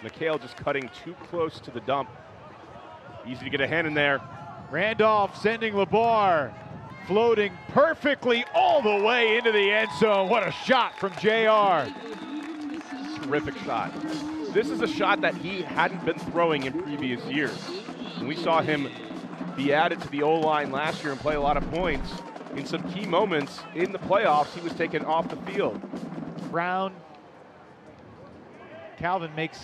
McHale just cutting too close to the dump. Easy to get a hand in there. Randolph sending LeBar, floating perfectly all the way into the end zone. What a shot from JR. Terrific shot. This is a shot that he hadn't been throwing in previous years. And we saw him be added to the O-line last year and play a lot of points. In some key moments in the playoffs, he was taken off the field. Brown, Calvin makes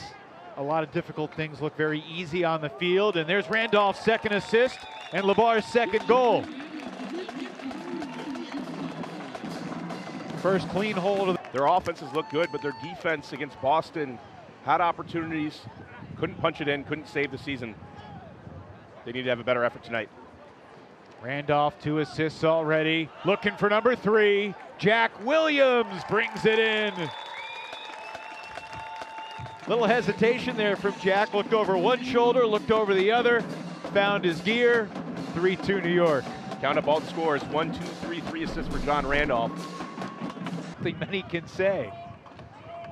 a lot of difficult things look very easy on the field, and there's Randolph's second assist and LeBar's second goal. First clean hold of their offenses look good, but their defense against Boston had opportunities, couldn't punch it in, couldn't save the season. They need to have a better effort tonight. Randolph, 2 assists already. Looking for number 3. Jack Williams brings it in. Little hesitation there from Jack. Looked over one shoulder, looked over the other, found his gear. 3-2 New York. Count up all the scores. 1, 2, 3, 3 assists for John Randolph. Nothing many can say.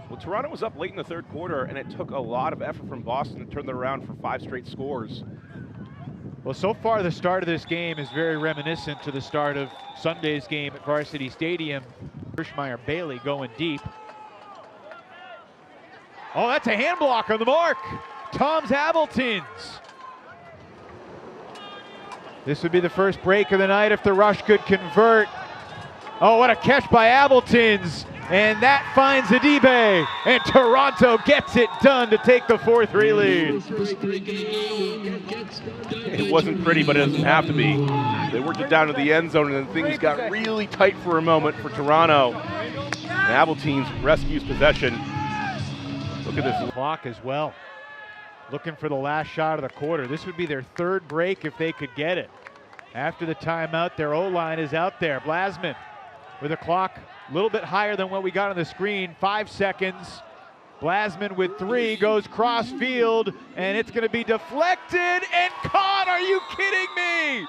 Well, Toronto was up late in the third quarter, and it took a lot of effort from Boston to turn it around for 5 straight scores. Well, so far the start of this game is very reminiscent to the start of Sunday's game at Varsity Stadium. Frischmeyer-Bailey going deep. Oh, that's a hand block on the mark. Tom's Appletons. This would be the first break of the night if the Rush could convert. Oh, what a catch by Appletons. And that finds Adibe, and Toronto gets it done to take the 4-3 lead. It wasn't pretty, but it doesn't have to be. They worked it down to the end zone, and then things got really tight for a moment for Toronto. And Appletons rescues possession. Look at this clock as well. Looking for the last shot of the quarter. This would be their third break if they could get it. After the timeout, their O-line is out there. Blasman with a clock a little bit higher than what we got on the screen. 5 seconds. Blasman with 3 goes cross field, and it's going to be deflected and caught. Are you kidding me?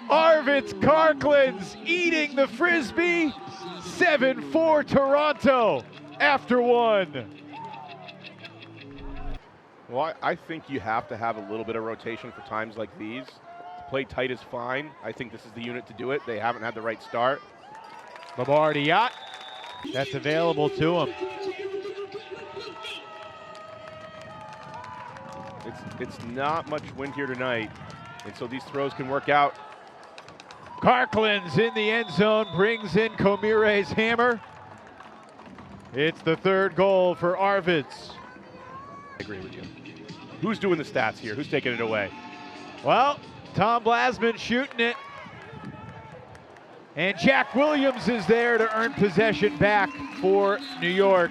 Arvids Karklins eating the Frisbee. 7-4 Toronto after 1. Well, I think you have to have a little bit of rotation for times like these. To play tight is fine. I think this is the unit to do it. They haven't had the right start. Babardiat, that's available to him. It's not much wind here tonight, and so these throws can work out. Karklins in the end zone, brings in Komire's hammer. It's the 3rd goal for Arvids. I agree with you. Who's doing the stats here? Who's taking it away? Well, Tom Blasman shooting it. And Jack Williams is there to earn possession back for New York.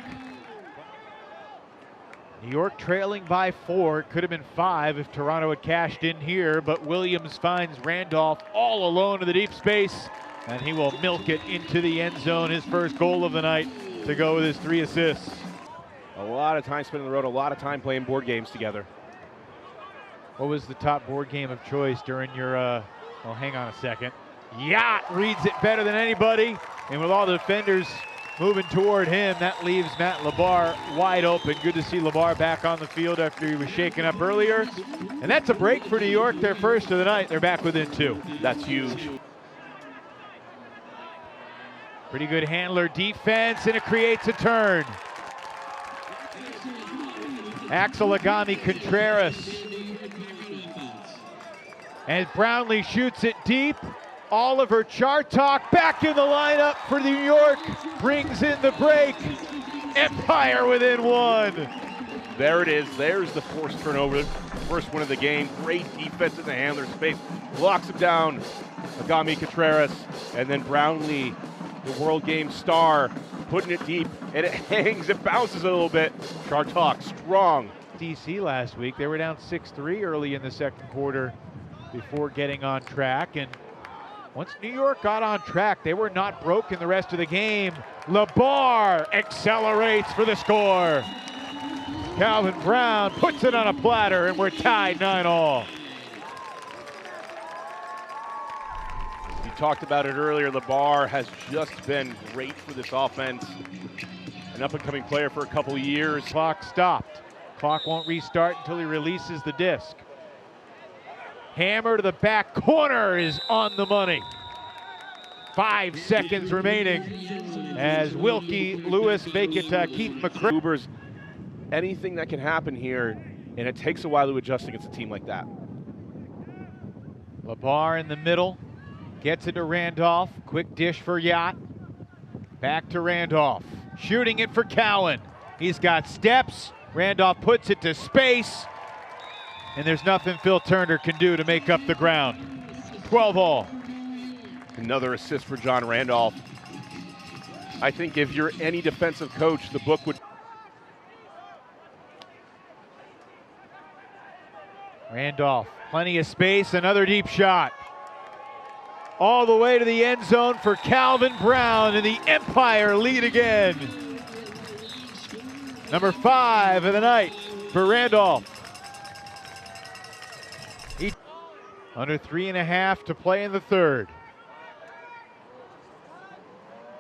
New York trailing by 4. It could have been 5 if Toronto had cashed in here, but Williams finds Randolph all alone in the deep space, and he will milk it into the end zone. His first goal of the night to go with his 3 assists. A lot of time spent on the road, a lot of time playing board games together. What was the top board game of choice during your, well, hang on a second. Yacht reads it better than anybody, and with all the defenders moving toward him, that leaves Matt LeBar wide open. Good to see LeBar back on the field after he was shaken up earlier. And that's a break for New York, their first of the night. They're back within 2. That's huge. Pretty good handler defense, and it creates a turn. Axel Agami Contreras. And Brownlee shoots it deep. Oliver Chartok back in the lineup for New York. Brings in the break. Empire within 1. There it is. There's the forced turnover. First one of the game. Great defense in the handler's space. Locks him down. Agami Contreras. And then Brownlee, the World Game star, putting it deep. And it hangs. It bounces a little bit. Chartok strong. DC last week. They were down 6-3 early in the second quarter before getting on track. And once New York got on track, they were not broken the rest of the game. LeBar accelerates for the score. Calvin Brown puts it on a platter, and we're tied 9-all. You talked about it earlier. LeBar has just been great for this offense. And An up-and-coming player for a couple years. Clock stopped. Clock won't restart until he releases the disc. Hammer to the back corner is on the money. 5 seconds remaining as Wilkie, Lewis, Vacant, Keith McCray. Anything that can happen here, and it takes a while to adjust against a team like that. LeBar in the middle, gets it to Randolph. Quick dish for Yacht. Back to Randolph, shooting it for Cowan. He's got steps. Randolph puts it to space, and there's nothing Phil Turner can do to make up the ground. 12 all. Another assist for John Randolph. I think if you're any defensive coach, the book would. Randolph, plenty of space, another deep shot. All the way to the end zone for Calvin Brown, and the Empire lead again. Number 5 of the night for Randolph. Under 3.5 to play in the third.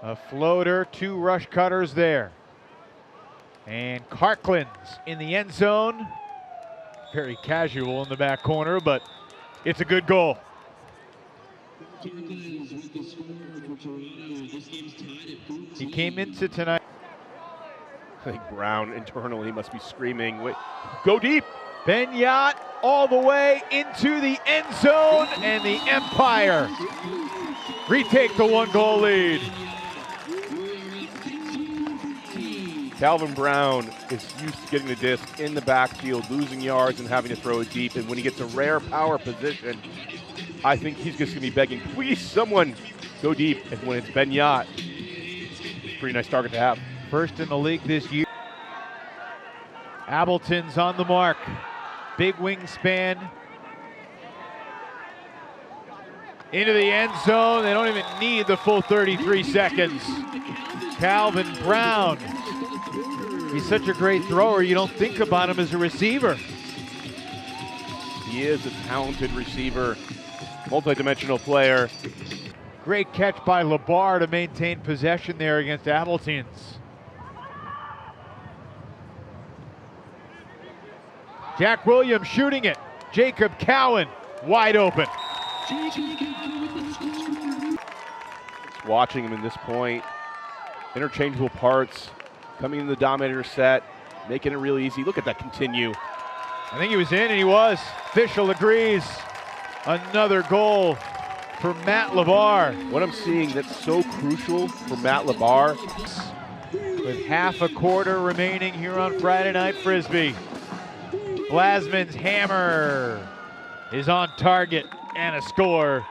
A floater, 2 rush cutters there. And Carkland's in the end zone. Very casual in the back corner, but it's a good goal. He came into tonight. I think Brown internally must be screaming, wait, go deep. Ben Yacht all the way into the end zone, and the Empire retake the 1-goal lead. Calvin Brown is used to getting the disc in the backfield, losing yards and having to throw it deep. And when he gets a rare power position, I think he's just going to be begging, please, someone go deep. And when it's Ben Yacht, it's a pretty nice target to have. First in the league this year. Appleton's on the mark. Big wingspan. Into the end zone. They don't even need the full 33 seconds. Calvin Brown. He's such a great thrower, you don't think about him as a receiver. He is a talented receiver, multi-dimensional player. Great catch by LeBar to maintain possession there against Appletons. Jack Williams shooting it. Jacob Cowan wide open. Watching him in this point, interchangeable parts, coming in the dominator set, making it really easy. Look at that continue. I think he was in, and he was. Official agrees. Another goal for Matt LeBar. What I'm seeing that's so crucial for Matt LeBar. With half a quarter remaining here on Friday Night Frisbee. Blasman's hammer is on target, and a score.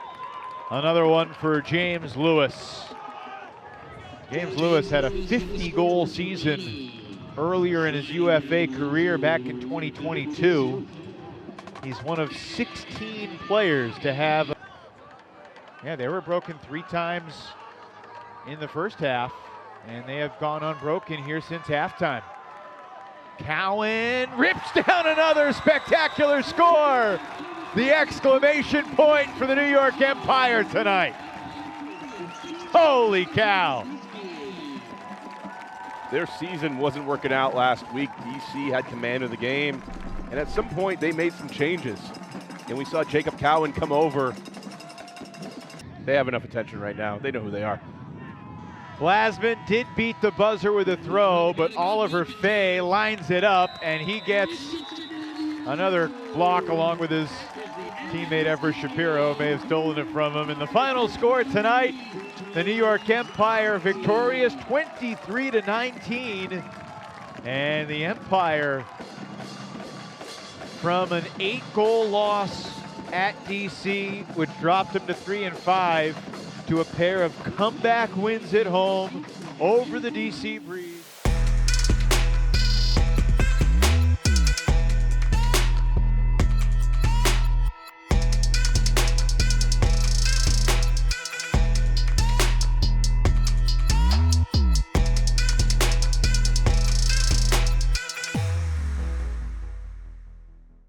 Another one for James Lewis. James Lewis had a 50-goal season earlier in his UFA career back in 2022. He's one of 16 players to have. Yeah, they were broken 3 times in the first half, and they have gone unbroken here since halftime. Cowan rips down another spectacular score. The exclamation point for the New York Empire tonight. Holy cow. Their season wasn't working out last week. DC had command of the game, and at some point they made some changes. And we saw Jacob Cowan come over. They have enough attention right now. They know who they are. Blasman did beat the buzzer with a throw, but Oliver Fay lines it up, and he gets another block along with his teammate Everett Shapiro. May have stolen it from him. And the final score tonight, the New York Empire victorious 23-19. And the Empire, from an 8-goal loss at DC, which dropped them to 3-5, to a pair of comeback wins at home over the DC Breeze.